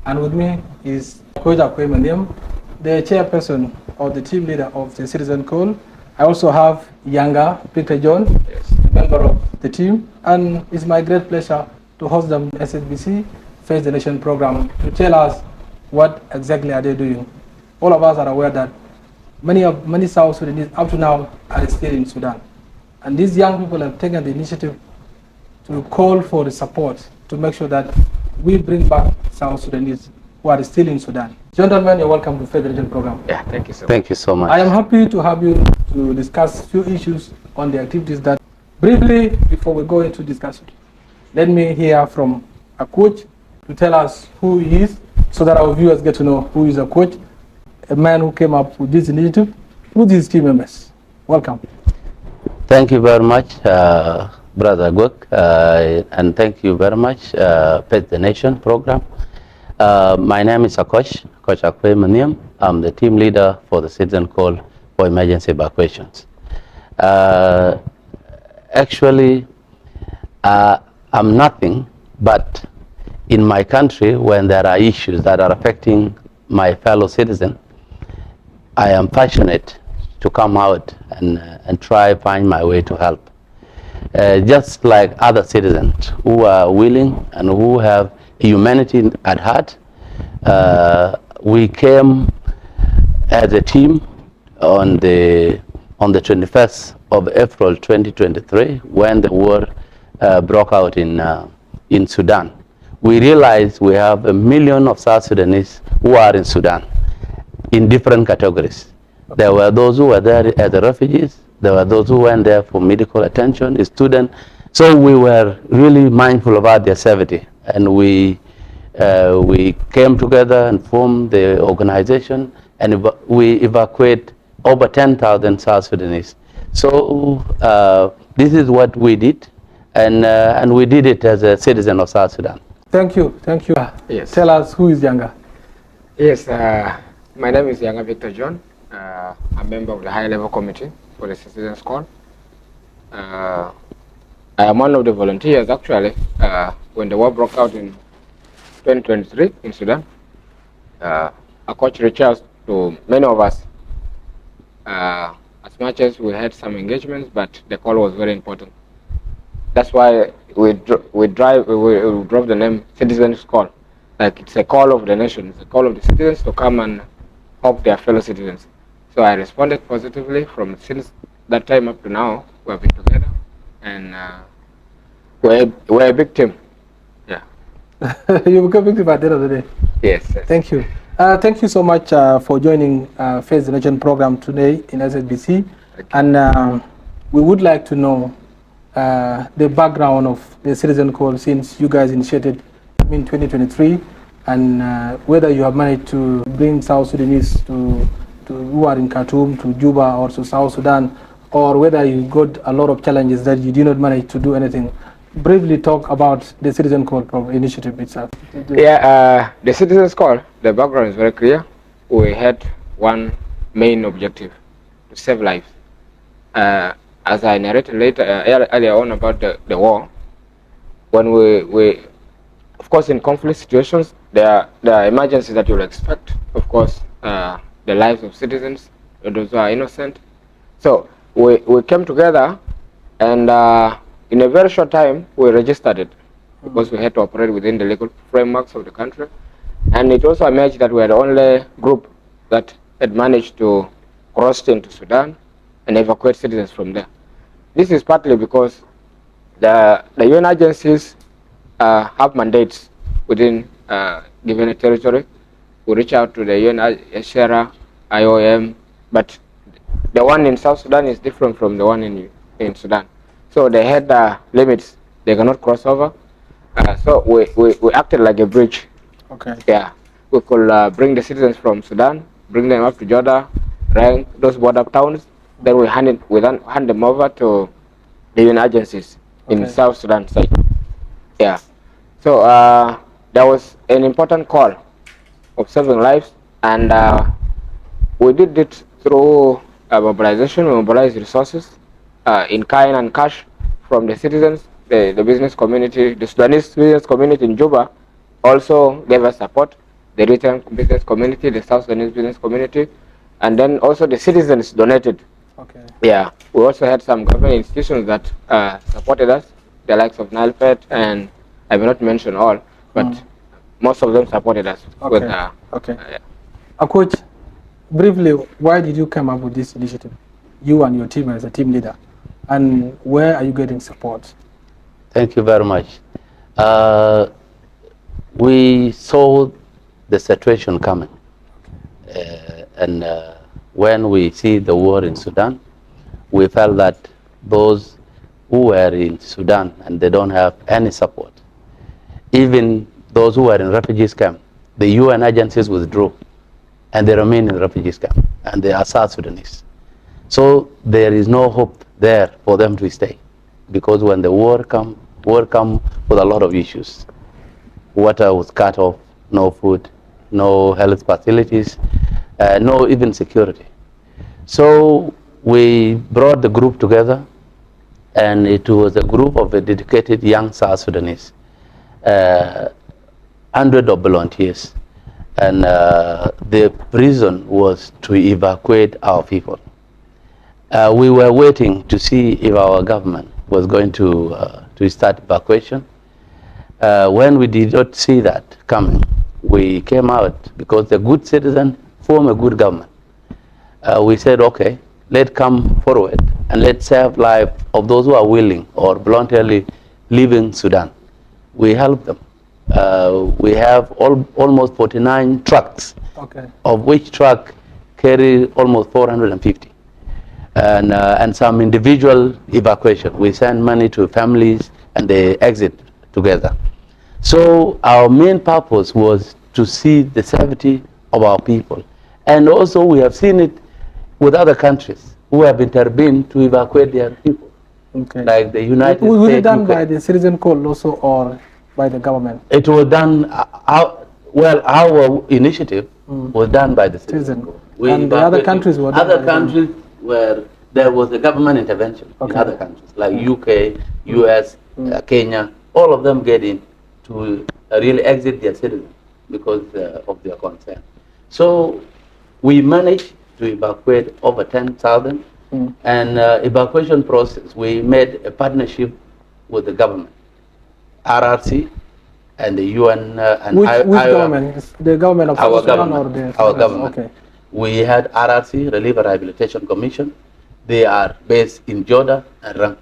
And with me is Coach Akuei Manhiem, the chairperson or the team leader of the Citizen Call. I also have Yanga, Peter John, a member of the team, and it's my great pleasure to host them SSBC Face the Nation program to tell us what exactly are they doing. All of us are aware that many South Sudanese up to now are still in Sudan. And these young people have taken the initiative to call for the support to make sure that we bring back South Sudanese who are still in Sudan. Gentlemen, you're welcome to the Federation program. Yeah, thank you so much. Thank you so much. I am happy to have you to discuss a few issues on the activities that briefly before we go into discussion. Let me hear from Akoc to tell us who he is so that our viewers get to know who is Akoc, a man who came up with this initiative with his team members. Welcome. Thank you very much, Brother Aguek, and thank you very much, Face the Nation program. My name is Akoc Akuei Manhiem. I'm the team leader for the Citizen Call for Emergency Evacuations. Actually, I'm nothing, but in my country, when there are issues that are affecting my fellow citizens, I am passionate to come out and try find my way to help. Just like other citizens who are willing and who have humanity at heart, we came as a team on the 21st of April 2023 when the war broke out in Sudan. We realized we have 1 million of South Sudanese who are in Sudan in different categories. There were those who were there as refugees. There were those who went there for medical attention, students. So we were really mindful about their safety, and we came together and formed the organization, and we evacuated over 10,000 South Sudanese. So this is what we did, and we did it as a citizen of South Sudan. Thank you. Thank you. Yes. Tell us who is Yanga. Yes, my name is Yanga Victor John. I'm a member of the high-level committee for the Citizens Call. I am one of the volunteers, actually, when the war broke out in 2023 in Sudan. Akoc reached out to many of us, as much as we had some engagements, but the call was very important. That's why we drove the name Citizens Call. Like, it's a call of the nation, it's a call of the citizens to come and help their fellow citizens. So I responded positively. From since that time up to now, we have been together, and we're a big team. Yeah. You become victim at the end of the day. Yes. Yes. Thank you. Thank you so much for joining Face the Nation program today in SSBC. And we would like to know the background of the Citizen Call since you guys initiated in 2023, and whether you have managed to bring South Sudanese to who are in Khartoum, to Juba, or to South Sudan, or whether you got a lot of challenges that you did not manage to do anything. Briefly talk about the Citizen Call initiative itself. Yeah, the Citizens Call, the background is very clear. We had one main objective: to save lives. As I narrated earlier on about the war, when we of course, in conflict situations, there are emergencies that you'll expect. Of course, the lives of citizens, those who are innocent. So we came together, and in a very short time, we registered it, because we had to operate within the legal frameworks of the country. And it also emerged that we are the only group that had managed to cross into Sudan and evacuate citizens from there. This is partly because the UN agencies have mandates within given a territory. We reach out to the UN, SHERA, IOM, but the one in South Sudan is different from the one in Sudan. So they had limits; they cannot cross over. So we acted like a bridge. Okay. Yeah, we could bring the citizens from Sudan, bring them up to Jordan, rank those border towns. Then we hand them over to the UN agencies in South Sudan side. Yeah. So there was an important call of saving lives, and we did it through mobilization. We mobilized resources in kind and cash from the citizens, the business community. The Sudanese business community in Juba also gave us support. the retail business community, the South Sudanese business community, and then also the citizens donated. Okay. Yeah, we also had some government institutions that supported us, the likes of NILFED, and I will not mention all, but most of them supported us. Okay. With, okay. Akoc, briefly, why did you come up with this initiative, you and your team as a team leader, and where are you getting support? Thank you very much. We saw the situation coming, and when we see the war in Sudan, we felt that those who were in Sudan and they don't have any support, even those who were in refugees camp, the UN agencies withdrew and they remain in refugees camp, and they are South Sudanese. So there is no hope there for them to stay, because when the war come with a lot of issues. Water was cut off, no food, no health facilities, no even security. So we brought the group together, and it was a group of dedicated young South Sudanese, 100 of volunteers. And the reason was to evacuate our people. We were waiting to see if our government was going to start evacuation. When we did not see that coming, we came out because the good citizen form a good government. We said, okay, let's come forward and let's save life of those who are willing or voluntarily leaving Sudan. We help them. We have almost 49 trucks, okay, of which truck carry almost 450. And some individual evacuation. We send money to families and they exit together. So our main purpose was to see the safety of our people. And also we have seen it with other countries who have intervened to evacuate their people. Okay. Like the United States. Was it done by the citizen call also or by the government? It was done, our initiative was done by the citizen call. And the other countries were done other countries where there was a government intervention in other countries, like UK, US, Kenya, all of them get in to really exit their citizens because of their concern. So we managed to evacuate over 10,000, and evacuation process, we made a partnership with the government, RRC, and the UN. And which government? The government of our Sudan government, or our government. Okay. We had RRC, Relief and Rehabilitation Commission. They are based in Jordan and Rang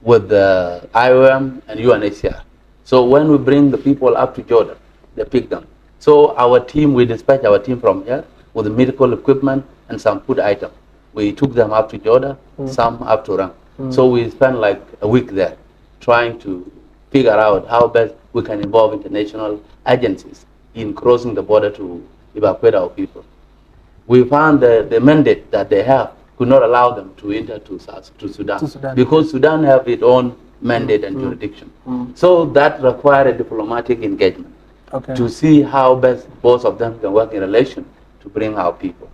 with the IOM and UNHCR. So when we bring the people up to Jordan, they pick them. So our team, we dispatch our team from here with the medical equipment and some food items. We took them up to Jordan, some up to Rang. So we spent like a week there trying to figure out how best we can involve international agencies in crossing the border to evacuate our people. We found the mandate that they have could not allow them to enter to Sudan, because Sudan have its own mandate and jurisdiction. So that required a diplomatic engagement to see how best both of them can work in relation to bring our people.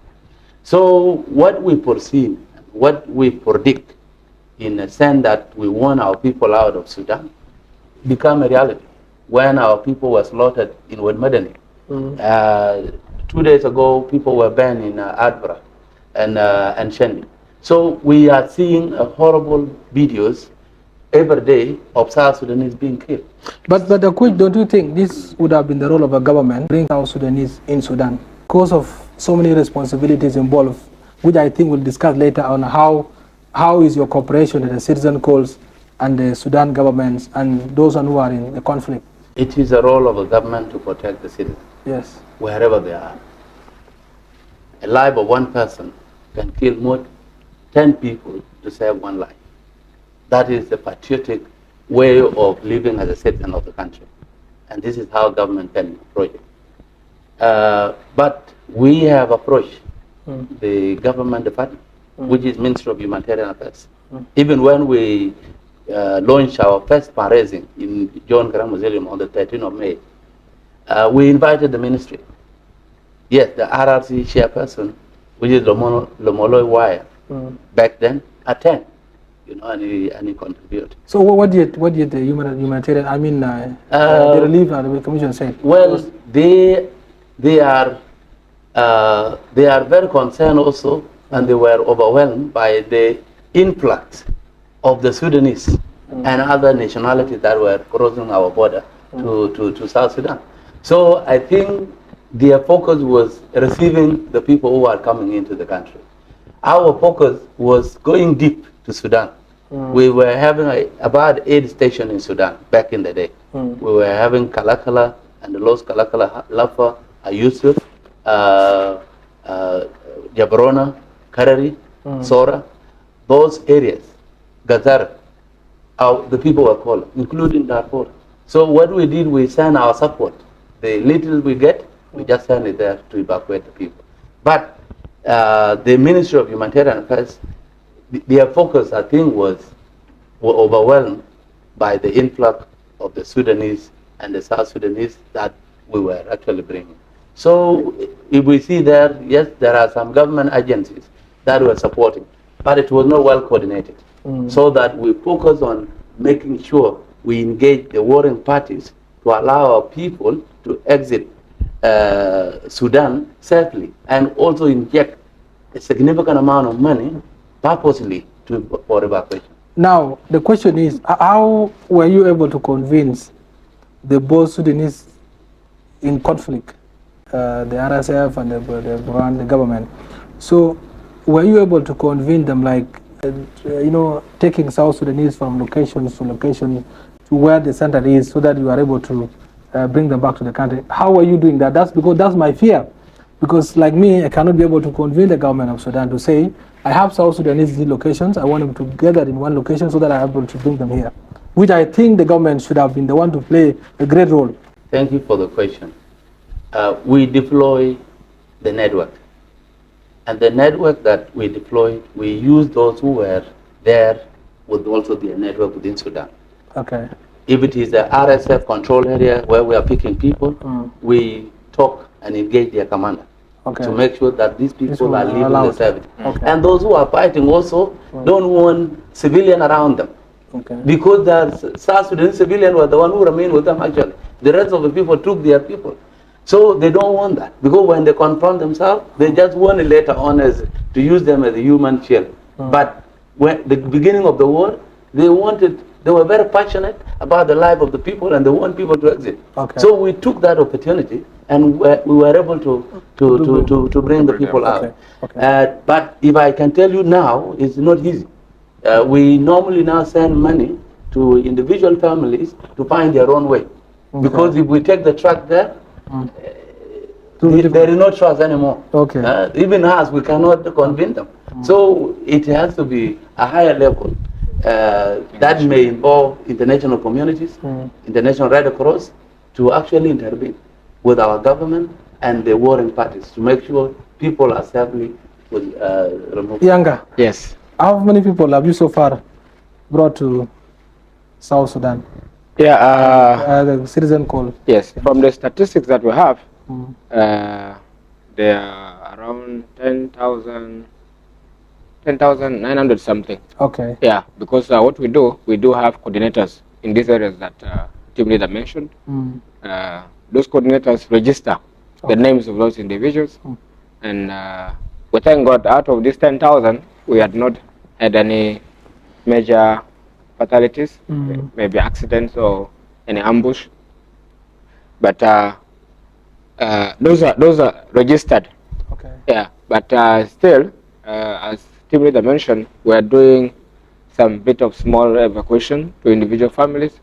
So what we perceive, what we predict, in a sense that we want our people out of Sudan, become a reality. When our people were slaughtered in Wed Medani, 2 days ago, people were banned in Adbara and Shendi. So we are seeing horrible videos every day of South Sudanese being killed. But Akoc, don't you think this would have been the role of a government, bring South Sudanese in Sudan, because of so many responsibilities involved, which I think we'll discuss later on how is your cooperation with the citizen calls and the Sudan governments and those who are in the conflict? It is the role of a government to protect the citizens. Yes. Wherever they are. A life of one person can kill more 10 people to save one life. That is the patriotic way of living as a citizen of the country. And this is how government can approach it. But we have approached the government department, which is Ministry of Humanitarian Affairs. Even when we launched our first fundraising in John Garang Mausoleum on the 13th of May, we invited the ministry. Yes, the RRC chairperson, which is Lomoloi Wire, back then, attend, and he contributed. So what did the humanitarian, the Relief and the Commission say? Well, they they are very concerned also, and they were overwhelmed by the influx of the Sudanese and other nationalities that were crossing our border to South Sudan. So I think their focus was receiving the people who are coming into the country. Our focus was going deep to Sudan. We were having about 8 stations in Sudan back in the day. We were having Kalakala and the Los Kalakala, Lafa, Yusuf, Jabrona, Karari, Sora, those areas, Gazar, the people were called, including Darfur. So what we did, we sent our support. The little we get, we just send it there to evacuate the people. But the Ministry of Humanitarian Affairs, their focus, I think, were overwhelmed by the influx of the Sudanese and the South Sudanese that we were actually bringing. So if we see there, yes, there are some government agencies that were supporting, but it was not well coordinated. So that we focus on making sure we engage the warring parties to allow our people to exit Sudan safely, and also inject a significant amount of money purposely for evacuation. Now, the question is, how were you able to convince the both Sudanese in conflict, the RSF and the government? So, were you able to convince them, like, taking South Sudanese from location to location to where the center is, so that you are able to bring them back to the country? How are you doing that? That's because that's my fear. Because like me, I cannot be able to convince the government of Sudan to say, I have South Sudanese locations, I want them to gather in one location so that I'm able to bring them here. Which I think the government should have been the one to play a great role. Thank you for the question. We deploy the network. And the network that we deploy, we use those who were there with also their network within Sudan. Okay. If it is the RSF control area where we are picking people, we talk and engage their commander to make sure that these people are leaving the service. Okay. And those who are fighting also don't want civilian around them. Okay. Because the South Sudanese civilian were the one who remained with them actually. The rest of the people took their people. So they don't want that, because when they confront themselves, they just want it later on to use them as a human shield. But when the beginning of the war, they were very passionate about the life of the people, and they want people to exit. Okay. So we took that opportunity, and we were able to bring the people out. Okay. Okay. But if I can tell you now, it's not easy. We normally now send money to individual families to find their own way. Okay. Because if we take the truck there, there is no trust anymore. Okay. Even us, we cannot convince them. So it has to be a higher level. That may involve international communities, international Red Cross, to actually intervene with our government and the warring parties to make sure people are safely removed. Yanga. Yes. How many people have you so far brought to South Sudan? Yeah. The citizen call. Yes. From the statistics that we have, there are around 10,900 something. Okay. Yeah, because what we do have coordinators in these areas that Teamleader mentioned. Those coordinators register the names of those individuals, and we thank God, out of these 10,000, we had not had any major fatalities, maybe accidents or any ambush. But those are registered. Okay. Yeah, but still, as Teamleader mentioned, we are doing some bit of small evacuation to individual families,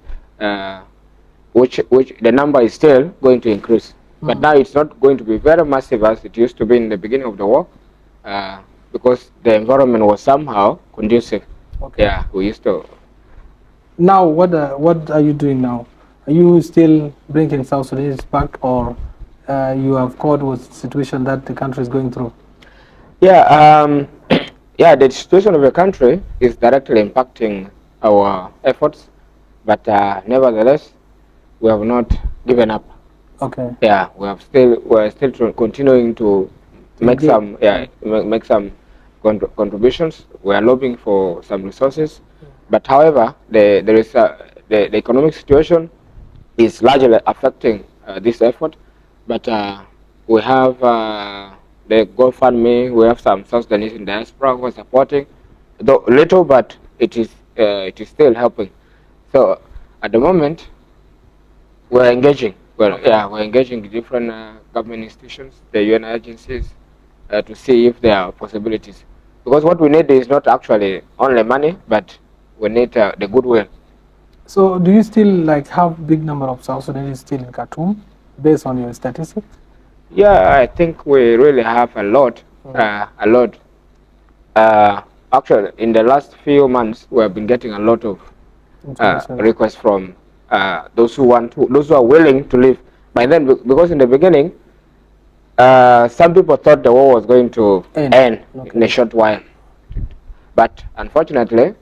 which the number is still going to increase. But now it's not going to be very massive as it used to be in the beginning of the war, because the environment was somehow conducive. Okay. Yeah, we used to. Now, what are you doing now? Are you still bringing South Sudanese back, or you have caught with the situation that the country is going through? Yeah, yeah, the situation of the country is directly impacting our efforts, but nevertheless, we have not given up. Okay. Yeah, we're still continuing to make some contributions. We are lobbying for some resources, but however, the economic situation is largely affecting this effort. But we have the GoFundMe. We have some South Sudanese in diaspora who are supporting, though little, but it is still helping. So at the moment, we're engaging. We're engaging different government institutions, the UN agencies, to see if there are possibilities. Because what we need is not actually only money, but we need the goodwill. So do you still like have big number of South Sudanese still in Khartoum, based on your statistics? Yeah, I think we really have a lot, a lot. Actually, in the last few months, we have been getting a lot of requests from those who are willing to live. By then, because in the beginning, some people thought the war was going to end in a short while, but unfortunately,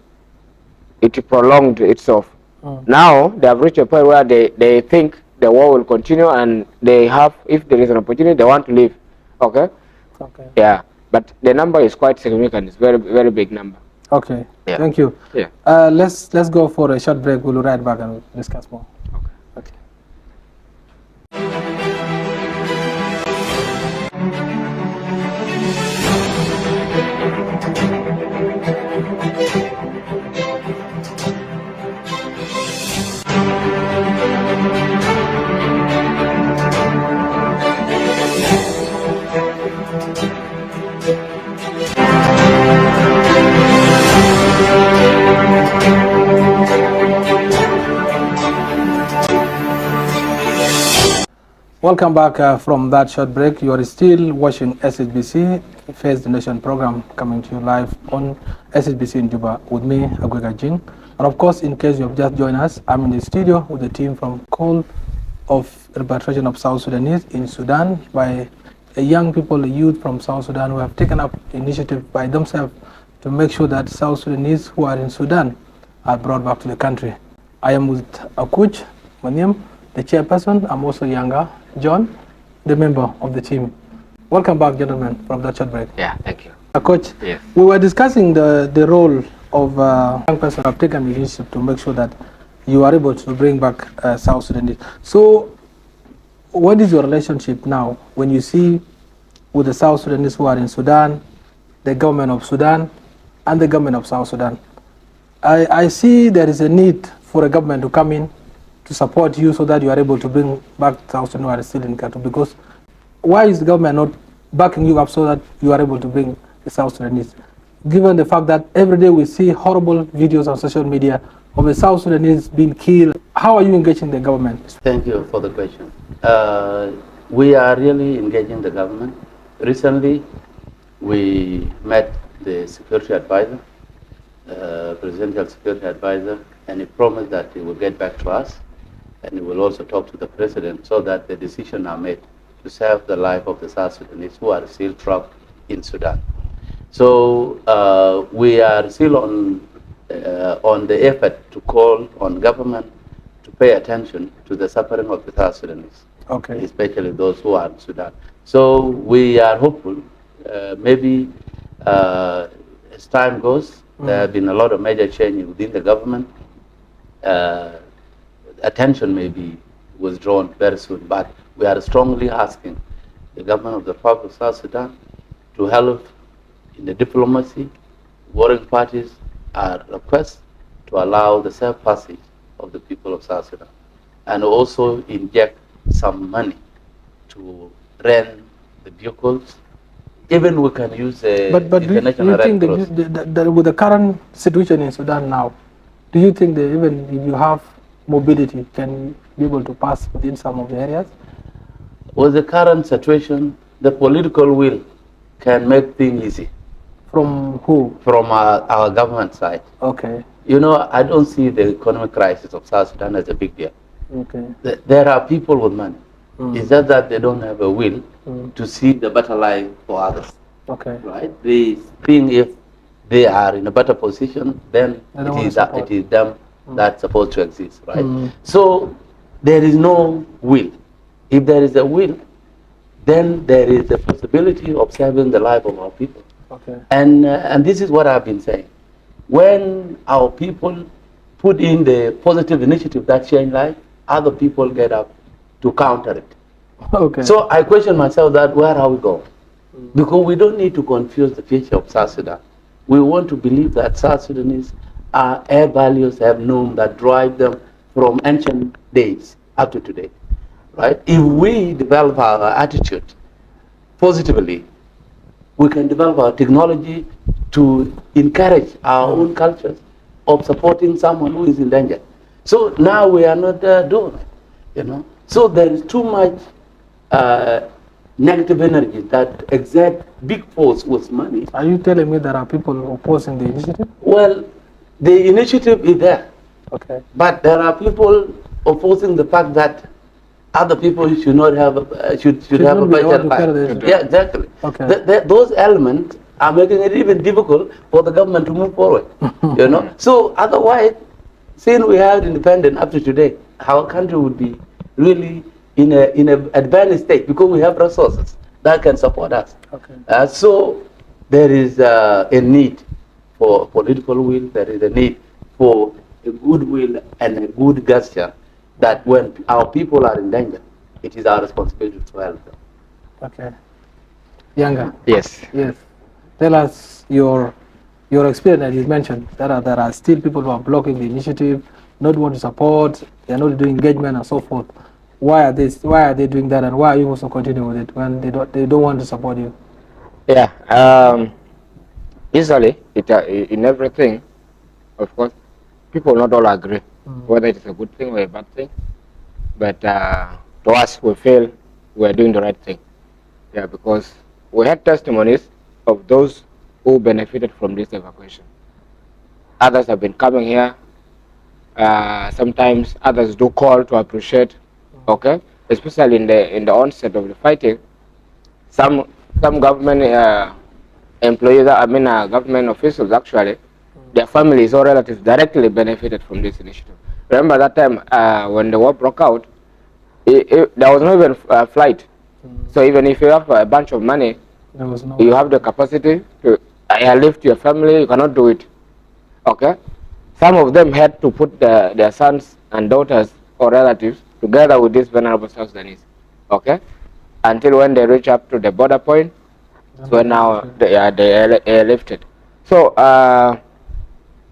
it prolonged itself. Now they have reached a point where they think the war will continue, and they have, if there is an opportunity, they want to leave. Okay. Okay. Yeah, but the number is quite significant. It's very big number. Okay. Yeah. Thank you. Yeah. Let's go for a short break. We'll be right back and discuss more. Okay. Welcome back from that short break. You are still watching SSBC Face the Nation program, coming to you live on SSBC in Juba with me, Aguek Ajiing. And of course, in case you have just joined us, I'm in the studio with the team from Call of Repatriation of South Sudanese in Sudan by young people, youth from South Sudan who have taken up initiative by themselves to make sure that South Sudanese who are in Sudan are brought back to the country. I am with Akoc, Manhiem, the chairperson. I'm also Yanga, John, the member of the team. Welcome back, gentlemen, from that short break. Yeah, thank you. Coach, yes. We were discussing the role of young person who have taken initiative to make sure that you are able to bring back South Sudanese. So, what is your relationship now when you see with the South Sudanese who are in Sudan, the government of Sudan, and the government of South Sudan? I see there is a need for a government to come in to support you so that you are able to bring back South Sudan who are still in Khartoum. Because why is the government not backing you up so that you are able to bring the South Sudanese? Given the fact that every day we see horrible videos on social media of the South Sudanese being killed, how are you engaging the government? Thank you for the question. We are really engaging the government. Recently, we met the security advisor, presidential security advisor, and he promised that he will get back to us, and he will also talk to the president so that the decisions are made to save the life of the South Sudanese who are still trapped in Sudan. So we are still on the effort to call on government to pay attention to the suffering of the South Sudanese, especially those who are in Sudan. So we are hopeful, maybe as time goes, there have been a lot of major changes within the government. Attention may be withdrawn very soon, but we are strongly asking the government of the Republic of South Sudan to help in the diplomacy. Warring parties are request to allow the safe passage of the people of South Sudan, and also inject some money to rent the vehicles. Even we can use but do you think that with the current situation in Sudan now, do you think that even if you have mobility, can you be able to pass within some of the areas? With the current situation, the political will can make things easy. From who? From our government side. Okay. You know, I don't see the economic crisis of South Sudan as a big deal. Okay. There are people with money. It's just that they don't have a will to see the better life for others. Okay. Right? They think if they are in a better position, then it is them that's supposed to exist, right? So there is no will. If there is a will, then there is a possibility of saving the life of our people. Okay. And this is what I've been saying. When our people put in the positive initiative that change life, other people get up to counter it. Okay. So I question myself that where are we going? Because we don't need to confuse the future of South Sudan. We want to believe that South Sudanese are values have norms that drive them from ancient days up to today, right? If we develop our attitude positively, we can develop our technology to encourage our own cultures of supporting someone who is in danger. So now we are not doing it, you know. So there is too much negative energy that exert big force with money. Are you telling me there are people opposing the initiative? Well, the initiative is there, Okay. but there are people opposing the fact that other people should not have should have a not be the one better to carry the life. issue. Yeah, exactly. Okay. Those elements are making it even difficult for the government to move forward. You know, so otherwise, since we have independence up to today, our country would be really in a advanced state because we have resources that can support us. Okay. So there is a need for political will. There is a need for a goodwill and a good gesture that when our people are in danger, it is our responsibility to help them. Okay. Yanga. Yes. Yes. Tell us your experience that you mentioned. There are still people who are blocking the initiative, not want to support, they are not doing engagement and so forth. Why are they doing that, and why are you also continuing with it when they don't want to support you? Yeah. Usually, in everything, of course, people not all agree whether it is a good thing or a bad thing. But to us, we feel we are doing the right thing. Yeah, because we had testimonies of those who benefited from this evacuation. Others have been coming here. Sometimes others do call to appreciate. Okay, especially in the onset of the fighting, some government employees, government officials actually, their families or relatives directly benefited from this initiative. Remember that time when the war broke out, there was not even a flight. So even if you have a bunch of money, you have the capacity to airlift your family, you cannot do it. Okay? Some of them had to put their sons and daughters or relatives together with these vulnerable South Sudanese. Okay? Until when they reach up to the border point, so now they are airlifted. So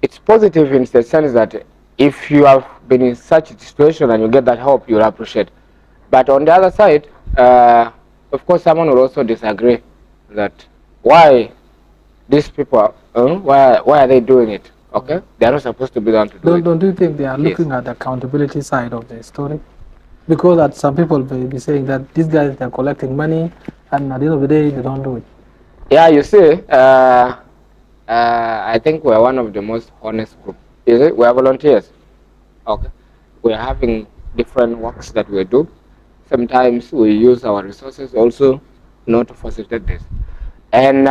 it's positive in the sense that if you have been in such a situation and you get that help, you'll appreciate. But on the other side, of course, someone will also disagree that why these people, why are they doing it? Okay, they are not supposed to be the one to do it. Don't you think they are looking at the accountability side of the story? Because that some people may be saying that these guys they are collecting money, and at the end of the day they don't do it. Yeah, you see, I think we are one of the most honest group. Is it? We are volunteers. Okay, we are having different works that we do. Sometimes we use our resources also not to facilitate this. And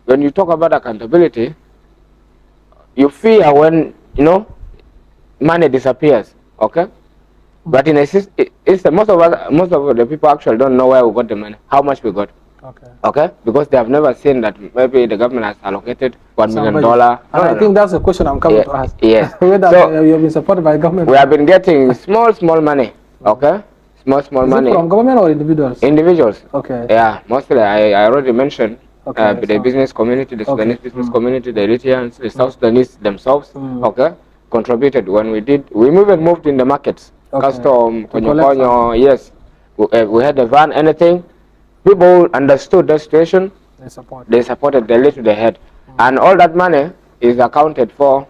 when you talk about accountability, you fear when money disappears. Okay, but in a system, most of the people actually don't know where we got the money, how much we got. Okay, because they have never seen that maybe the government has allocated $1 million. And I think that's the question I'm coming to ask. Yes. Whether So, you have been supported by government. We have been getting small money. Okay, small Is money. it from government or individuals? Individuals. Okay. Yeah, mostly I already mentioned the business community, the Sudanese business community, the Eritreans, the South Sudanese themselves. Okay, contributed when we even moved in the markets. Custom, konyo, yes. We had a van, anything. People understood the situation. They supported the little they had, and all that money is accounted for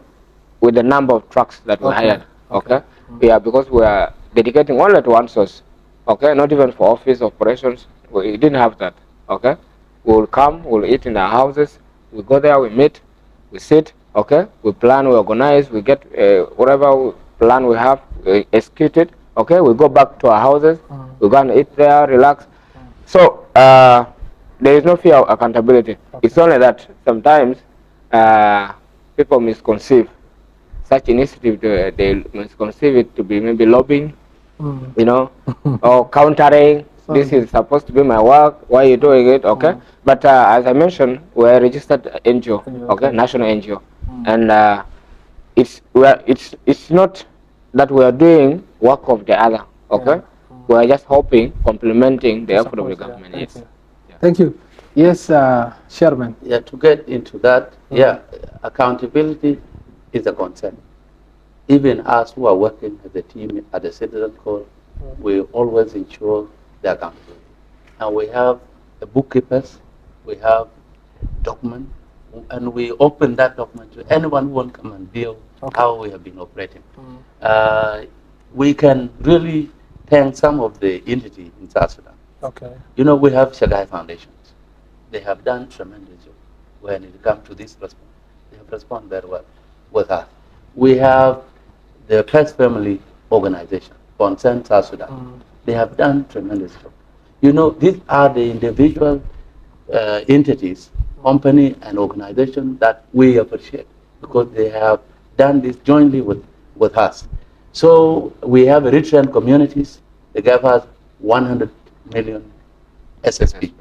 with the number of trucks that we hired. Okay. Yeah, because we are dedicating only to one source. Okay, not even for office operations. We didn't have that. Okay, we will come, we'll eat in our houses. We go there, we meet, we sit. Okay, we plan, we organize, we get whatever plan we have, we execute it. Okay, we go back to our houses. We go and eat there, relax. So there is no fear of accountability. It's only that sometimes people misconceive such initiative. They misconceive it to be maybe lobbying, or countering. This is supposed to be my work. Why are you doing it? Okay. But as I mentioned, we're a registered NGO. Okay, national NGO, and it's not that we are doing work of the other. Okay. we are just hoping, complementing the effort of the government. Thank Yes. you. Thank you. Yes, Chairman. Yeah, to get into that, accountability is a concern. Even us who are working as a team at the Citizen Call, we always ensure the accountability. And we have the bookkeepers, we have document, and we open that document to anyone who wants to come and view how we have been operating. We can really thank some of the entities in South Sudan. Okay. You know, we have Shagai Foundations. They have done tremendous job when it comes to this response. They have responded very well with us. We have the First Family Organization, Concern South Sudan. They have done tremendous job. You know, these are the individual entities, company and organization that we appreciate because they have done this jointly with us. So we have Eritrean communities. They gave us 100 million SSB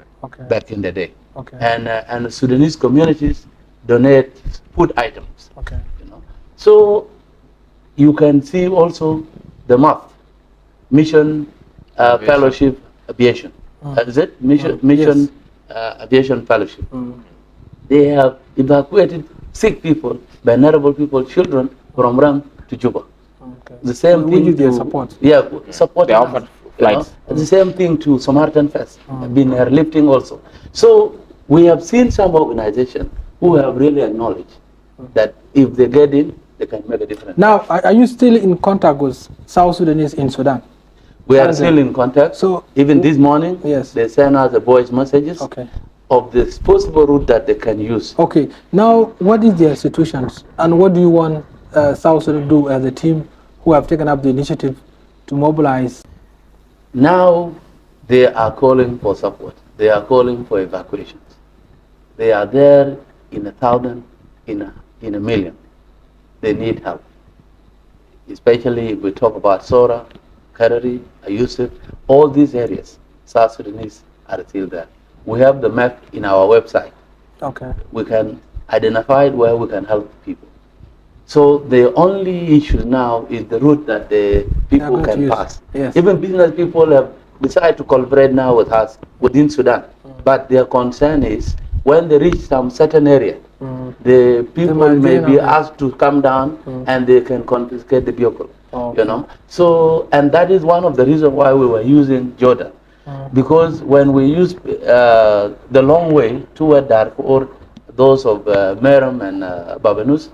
back in the day. Okay. And the Sudanese communities donate food items. Okay. You know, so you can see also the MAF, Mission Fellowship Aviation. Is it Mission Yes. Aviation Fellowship? They have evacuated sick people, vulnerable people, children from Rang to Juba. Okay. The same We thing give their to support. Yeah, support. They offered flights. The same thing to Samaritan Fest, been airlifting also. So we have seen some organizations who have really acknowledged that if they get in, they can make a difference. Now, are you still in contact with South Sudanese in Sudan? We are still in contact. So even this morning, yes, they send us the voice messages of the possible route that they can use. Okay. Now, what is their situations, and what do you want South Sudan to do as a team who have taken up the initiative to mobilize? Now, they are calling for support. They are calling for evacuations. They are there in 1,000, in a million. They need help. Especially if we talk about Sora, Karari, Ayusuf, all these areas, South Sudanese are still there. We have the map in our website. Okay. We can identify where we can help people. So the only issue now is the route that the people can pass. Yes. Even business people have decided to collaborate now with us within Sudan. But their concern is when they reach some certain area, the people may be asked to come down and they can confiscate the vehicle. You know. So, and that is one of the reasons why we were using Jordan. Because when we use the long way toward Darfur, or those of Merom and Babanus,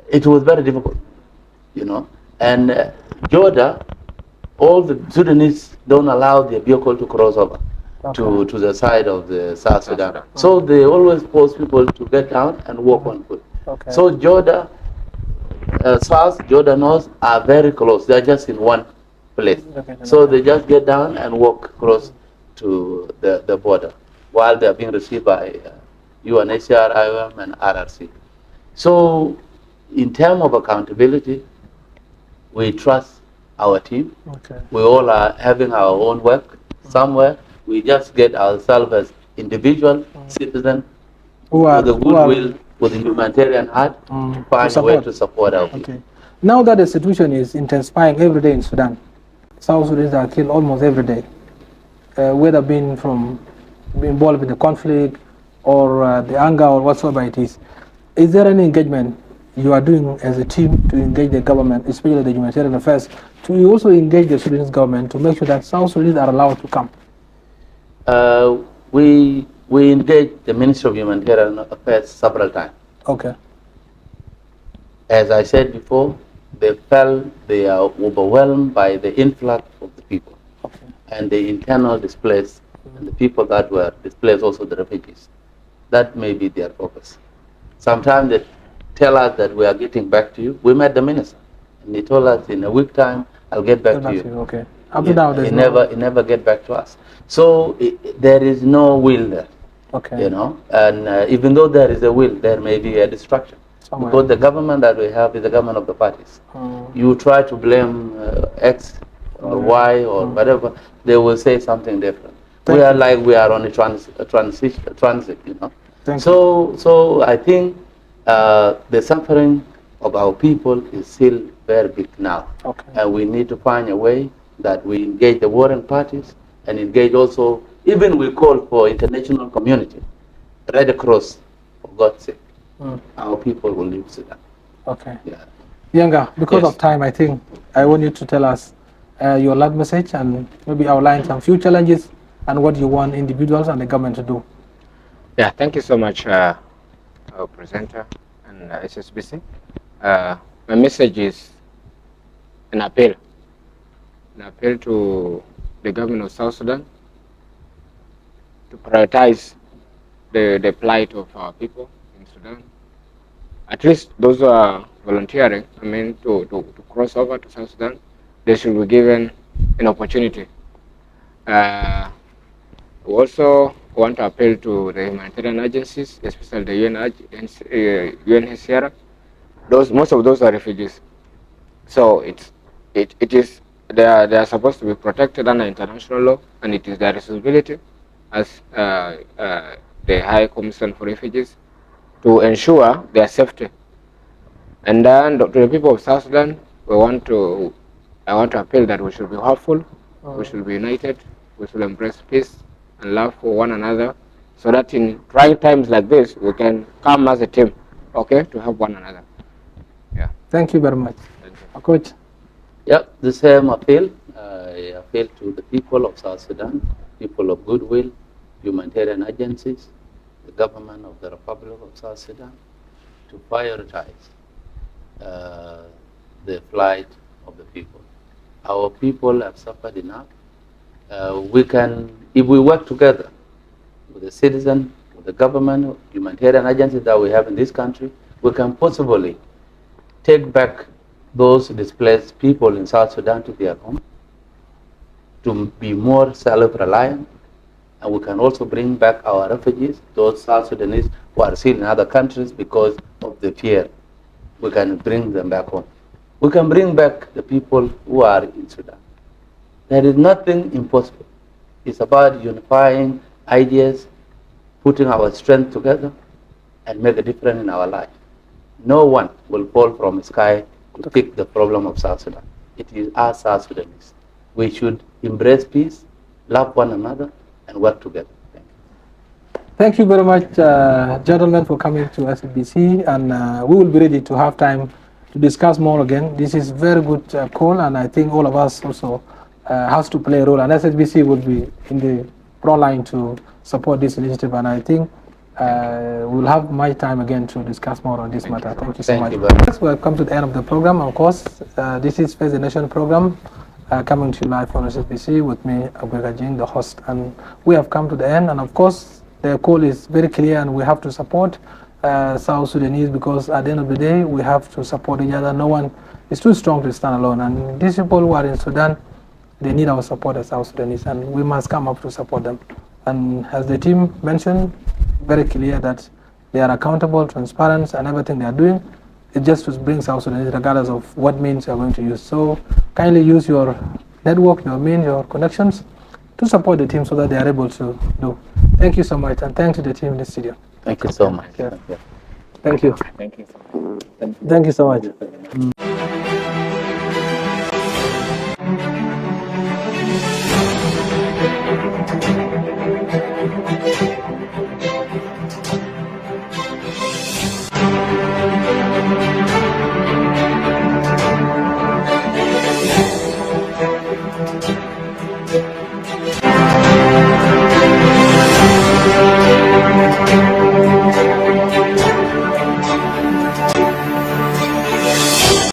it was very difficult, you know. And Jordan, all the Sudanese don't allow their vehicle to cross over to the side of the South Sudan. So they always force people to get down and walk on foot. So Jordan, South, Jordan North are very close. They're just in one place. So they just get down and walk across to the border while they're being received by UNHCR, IOM, and RRC. So in terms of accountability, we trust our team. We all are having our own work somewhere. We just get ourselves as individual citizens with the goodwill, with the humanitarian heart, to find a way to support our people. Now that the situation is intensifying every day in Sudan, South Sudanese are killed almost every day, whether being involved in the conflict or the anger or whatsoever it is. Is there any engagement you are doing as a team to engage the government, especially the humanitarian affairs, to also engage the Sudanese government to make sure that South Sudanese are allowed to come? We engaged the Ministry of Humanitarian Affairs several times. Okay. As I said before, they felt they are overwhelmed by the influx of the people and the internal displaced and the people that were displaced, also the refugees. That may be their focus. Sometimes they tell us that we are getting back to you. We met the minister and he told us in a week time, I'll get back to you. Okay. Up to now, he never get back to us. So there is no will there. You know, and even though there is a will, there may be a distraction. Because the government that we have is the government of the parties. You try to blame X or Y or whatever, they will say something different. We are on a transit, you know. So I think the suffering of our people is still very big now. And we need to find a way that we engage the warring parties and engage also, even we call for international community, Red Cross, for God's sake. Our people will leave Sudan. Okay. Yeah. Yanga, because Yes. of time, I think I want you to tell us your last message and maybe outline some few challenges and what you want individuals and the government to do. Yeah, thank you so much, our presenter and SSBC. My message is an appeal to the government of South Sudan to prioritize the plight of our people in Sudan. At least those who are volunteering, to cross over to South Sudan, they should be given an opportunity. We also want to appeal to the humanitarian agencies, especially the UNHCR. Most of those are refugees, so they are supposed to be protected under international law, and it is their responsibility as the High Commission for Refugees to ensure their safety. And then to the people of South Sudan, I want to appeal that we should be hopeful, we should be united, we should embrace peace and love for one another, so that in trying times like this, we can come as a team, okay, to help one another. Yeah. Thank you very much. Thank you. Coach. Yeah, the same appeal. I appeal to the people of South Sudan, people of goodwill, humanitarian agencies, the government of the Republic of South Sudan, to prioritize the plight of the people. Our people have suffered enough. We can, if we work together with the citizen, with the government, humanitarian agencies that we have in this country, we can possibly take back those displaced people in South Sudan to their home, to be more self-reliant, and we can also bring back our refugees, those South Sudanese who are still in other countries because of the fear. We can bring them back home. We can bring back the people who are in Sudan. There is nothing impossible. It's about unifying ideas, putting our strength together, and make a difference in our life. No one will fall from the sky to fix the problem of South Sudan. It is us South Sudanese. We should embrace peace, love one another, and work together. Thank you. Thank you very much, gentlemen, for coming to SSBC, and we will be ready to have time to discuss more again. This is very good call, and I think all of us also has to play a role, and SSBC will be in the front line to support this initiative, and I think we'll have much time again to discuss more on this matter. Thank you so much. Much. We have come to the end of the program. Of course, this is Face the Nation program coming to you live on SSBC with me, Aguek Ajiing, the host, and we have come to the end. And of course, the call is very clear, and we have to support South Sudanese, because at the end of the day, we have to support each other. No one is too strong to stand alone, and these people who are in Sudan, they need our support as South Sudanese, and we must come up to support them. And as the team mentioned, very clear that they are accountable, transparent, and everything they are doing is just to bring South Sudanese, regardless of what means you are going to use. So kindly use your network, your means, your connections to support the team so that they are able to do. Thank you so much, and thanks to the team in the studio. Thank you so much. Yeah. Thank you. Thank you. Thank you so much.